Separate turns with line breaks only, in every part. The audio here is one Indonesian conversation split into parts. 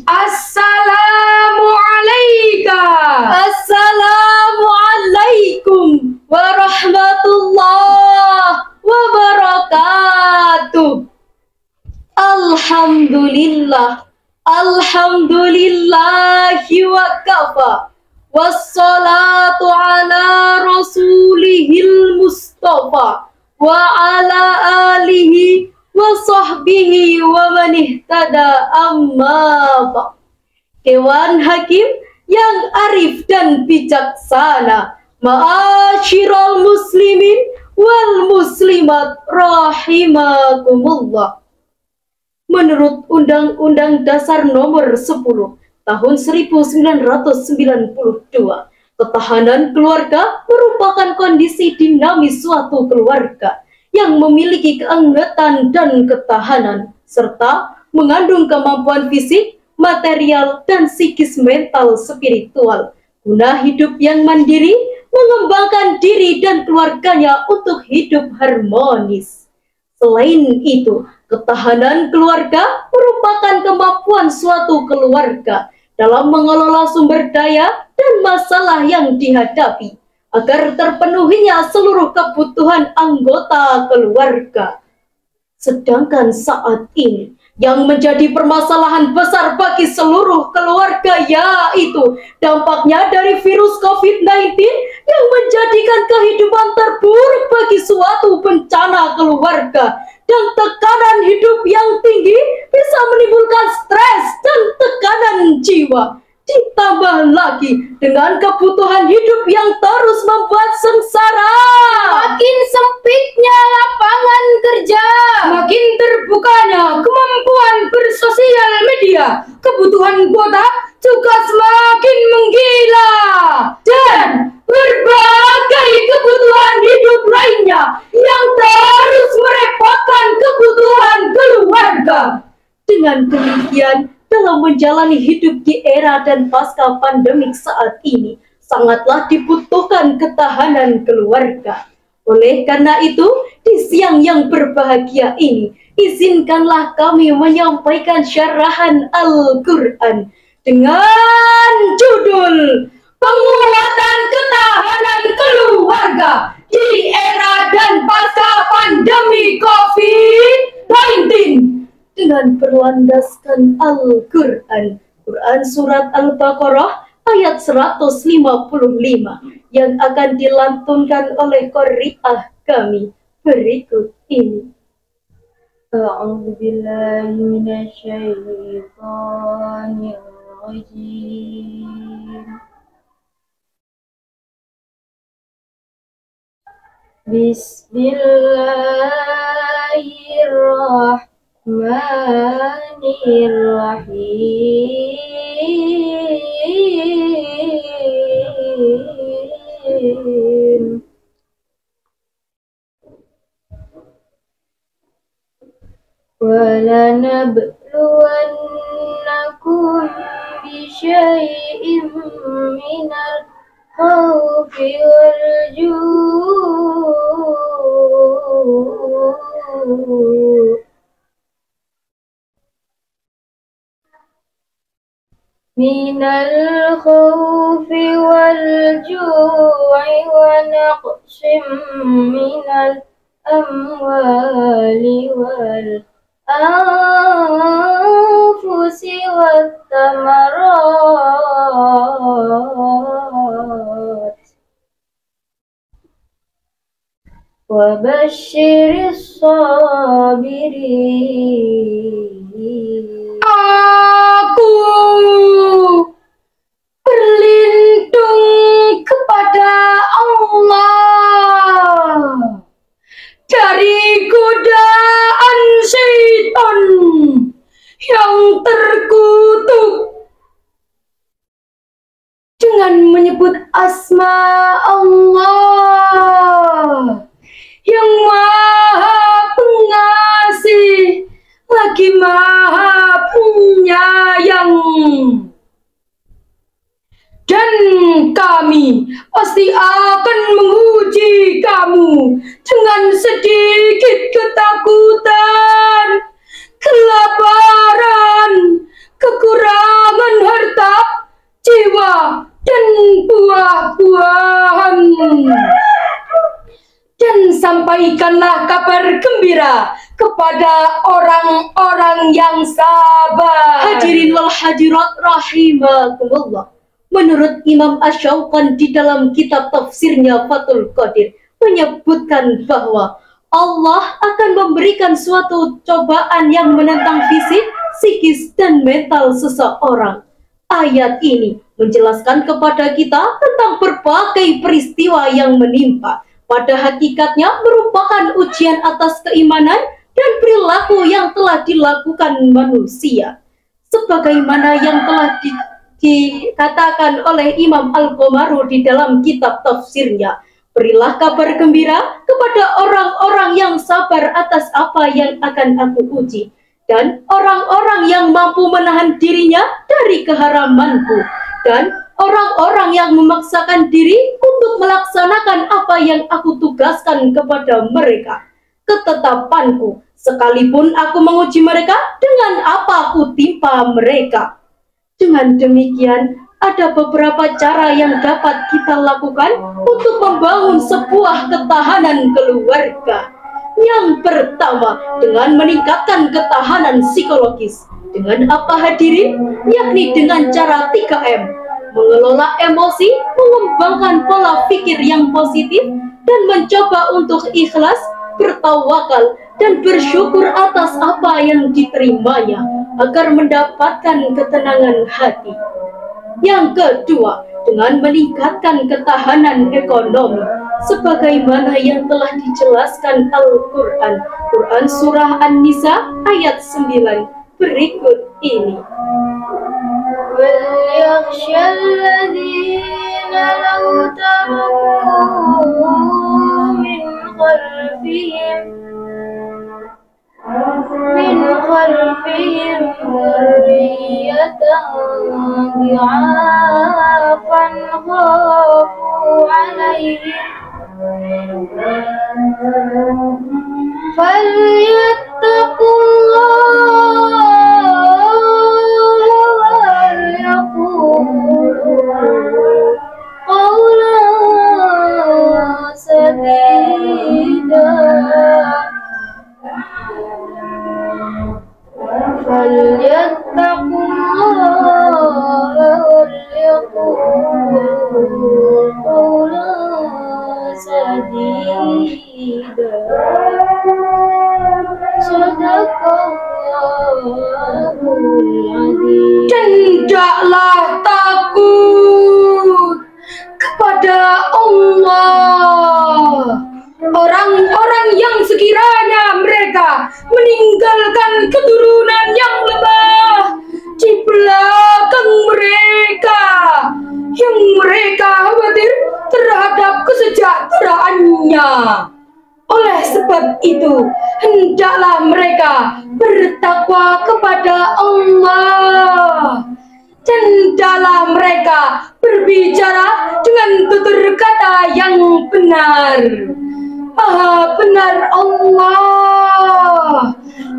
Assalamu alayka.
Assalamualaikum warahmatullahi wabarakatuh. Alhamdulillah, alhamdulillahi wa kafa, wassalatu ala rasulihil mustafa wa ala alihi wa sahbihi wa man ihtada amma ba'. Dewan Hakim yang arif dan bijaksana, ma'asyiral muslimin wal muslimat rahimakumullah. Menurut Undang-Undang Dasar Nomor 10 Tahun 1992, ketahanan keluarga merupakan kondisi dinamis suatu keluarga yang memiliki keanggotaan dan ketahanan, serta mengandung kemampuan fisik, material, dan psikis mental spiritual, guna hidup yang mandiri, mengembangkan diri dan keluarganya untuk hidup harmonis. Selain itu, ketahanan keluarga merupakan kemampuan suatu keluarga dalam mengelola sumber daya dan masalah yang dihadapi, agar terpenuhinya seluruh kebutuhan anggota keluarga. Sedangkan saat ini, yang menjadi permasalahan besar bagi seluruh keluarga yaitu dampaknya dari virus COVID-19 yang menjadikan kehidupan terburuk bagi suatu bencana keluarga, dan tekanan hidup yang tinggi bisa menimbulkan stres dan tekanan jiwa. Ditambah lagi dengan kebutuhan hidup yang terus membuat sengsara.
Makin sempitnya lapangan kerja, makin terbukanya kemampuan bersosial media, kebutuhan kuota juga semakin menggila, dan berbagai kebutuhan hidup lainnya yang terus merepotkan kebutuhan keluarga.
Dengan demikian, dalam menjalani hidup di era dan pasca pandemik saat ini, sangatlah dibutuhkan ketahanan keluarga. Oleh karena itu, di siang yang berbahagia ini, izinkanlah kami menyampaikan syarahan Al-Quran dengan judul Penguatan Ketahanan Keluarga di Era dan Pasca Pandemi COVID-19, dengan berlandaskan Al-Quran, Quran Surat Al-Baqarah ayat 155 yang akan dilantunkan oleh qari'ah kami berikut ini. A'udzubillahi minasyaitonirrajim. Bismillahirrahmanirrahim. وَلَنَبْلُوَنَّكُمْ بِشَيْءٍ مِّنَ الْخَوْفِ وَالْجُوعِ وَنَقْصٍ مِّنَ الْأَمْوَالِ وَالْأَنفُسِ وَالثَّمَرَاتِ وَبَشِّرِ الصَّابِرِينَ.
Aku berlindung kepada Allah dari godaan syaitan yang terkutuk, dengan menyebut asma Allah yang Maha Pengasih lagi Maha Penyayang. Dan kami pasti akan menguji kamu dengan sedikit ketakutan, kelaparan, kekurangan buah-buahan. Dan sampaikanlah kabar gembira kepada orang-orang yang sabar.
Hadirin wal hadirat rahimakumullah. Menurut Imam Asy-Syaukani di dalam kitab tafsirnya Fathul Qadir menyebutkan bahwa Allah akan memberikan suatu cobaan yang menentang fisik, psikis, dan mental seseorang. Ayat ini menjelaskan kepada kita tentang berbagai peristiwa yang menimpa. Pada hakikatnya merupakan ujian atas keimanan dan perilaku yang telah dilakukan manusia. Sebagaimana yang telah dikatakan oleh Imam Al-Qomaru di dalam kitab tafsirnya, berilah kabar gembira kepada orang-orang yang sabar atas apa yang akan aku uji, dan orang-orang yang mampu menahan dirinya dari keharamanku, dan orang-orang yang memaksakan diri untuk melaksanakan apa yang aku tugaskan kepada mereka, ketetapanku, sekalipun aku menguji mereka dengan apa aku timpa mereka. Dengan demikian, ada beberapa cara yang dapat kita lakukan untuk membangun sebuah ketahanan keluarga. Yang pertama, dengan meningkatkan ketahanan psikologis. Dengan apa hadirin? Yakni dengan cara 3M. Mengelola emosi, mengembangkan pola pikir yang positif, dan mencoba untuk ikhlas, bertawakal, dan bersyukur atas apa yang diterimanya, agar mendapatkan ketenangan hati. Yang kedua, dengan meningkatkan ketahanan ekonomi, sebagaimana yang telah dijelaskan Al-Quran. Quran Surah An-Nisa ayat 9 berikut ini.
وَلْيَخْشَ الَّذِينَ لَوْ تَرَكُوا مِنْ خَلْفِهِمْ ذُرِّيَّةً ضِعَافًا خَافُوا عَلَيْهِمْ فَلْيَتَّقُوا اللَّهَ وَلْيَقُولُوا قَوْلًا سَدِيدًا. فَلْيَتَّقُوا اللَّهَ وَلْيَقُولُوا قَوْلًا سَدِيدًا.
Dan hendaklah takut kepada Allah orang-orang yang sekiranya mereka meninggalkan keturunan yang lemah di belakang mereka, yang mereka khawatir terhadap kesejahteraannya. Oleh sebab itu, hendaklah mereka bertakwa kepada Allah, dan hendaklah mereka berbicara dengan tutur kata yang benar. Maha benar Allah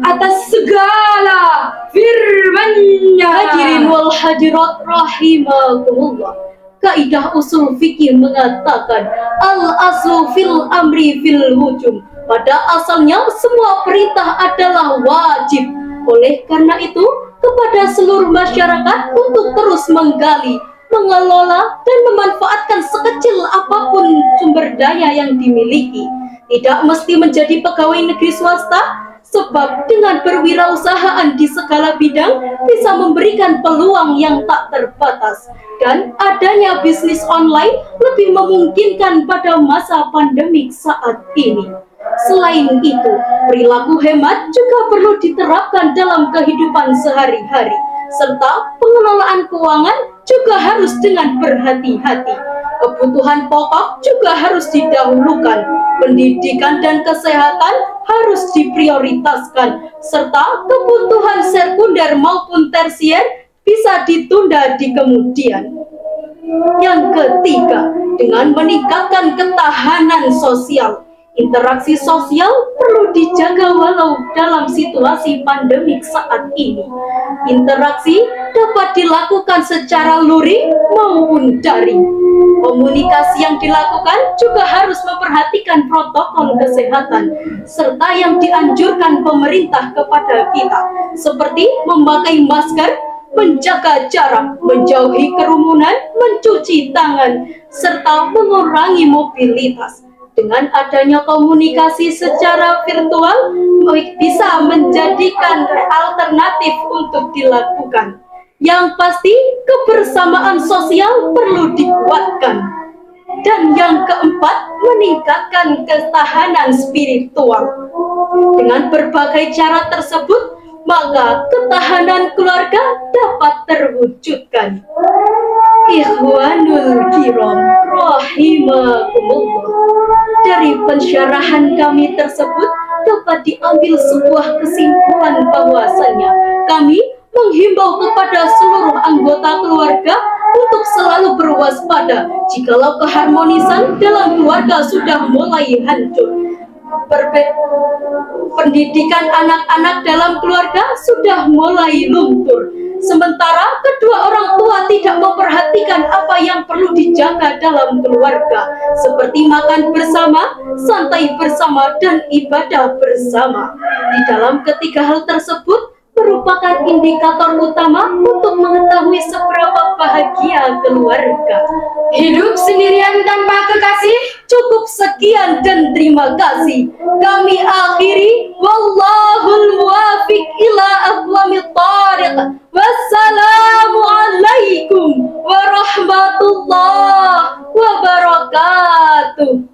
atas segala firman-Nya.
Hadirin wal hadirat rahimakumullah. Kaidah usul fikih mengatakan al-aslu fil amri fil wujub. Pada asalnya semua perintah adalah wajib. Oleh karena itu, kepada seluruh masyarakat untuk terus menggali, mengelola, dan memanfaatkan sekecil apapun sumber daya yang dimiliki. Tidak mesti menjadi pegawai negeri swasta, sebab dengan berwirausahaan di segala bidang bisa memberikan peluang yang tak terbatas. Dan adanya bisnis online lebih memungkinkan pada masa pandemik saat ini. Selain itu, perilaku hemat juga perlu diterapkan dalam kehidupan sehari-hari, serta pengelolaan keuangan juga harus dengan berhati-hati. Kebutuhan pokok juga harus didahulukan, pendidikan dan kesehatan harus diprioritaskan, serta kebutuhan sekunder maupun tersier bisa ditunda di kemudian. Yang ketiga, dengan meningkatkan ketahanan sosial. Interaksi sosial perlu dijaga walau dalam situasi pandemik saat ini. Interaksi dapat dilakukan secara luring maupun daring. Komunikasi yang dilakukan juga harus memperhatikan protokol kesehatan serta yang dianjurkan pemerintah kepada kita, seperti memakai masker, menjaga jarak, menjauhi kerumunan, mencuci tangan, serta mengurangi mobilitas. Dengan adanya komunikasi secara virtual bisa menjadikan alternatif untuk dilakukan. Yang pasti, kebersamaan sosial perlu dikuatkan. Dan yang keempat, meningkatkan ketahanan spiritual. Dengan berbagai cara tersebut, maka ketahanan keluarga dapat terwujudkan. Ikhwanul kiram rahimakumullah. Dari pensyarahan kami tersebut dapat diambil sebuah kesimpulan bahwasannya kami menghimbau kepada seluruh anggota keluarga untuk selalu berwaspada jikalau keharmonisan dalam keluarga sudah mulai hancur. Pendidikan anak-anak dalam keluarga sudah mulai luntur. Sementara kedua orang tua tidak memperhatikan apa yang perlu dijaga dalam keluarga, seperti makan bersama, santai bersama, dan ibadah bersama. Di dalam ketiga hal tersebut merupakan indikator utama untuk mengetahui seberapa bahagia keluarga.
Hidup sendirian tanpa kekasih.
Cukup sekian dan terima kasih. Kami akhiri. Wallahul muwafiq ila aqwamit thariq. Wassalamualaikum warahmatullahi wabarakatuh.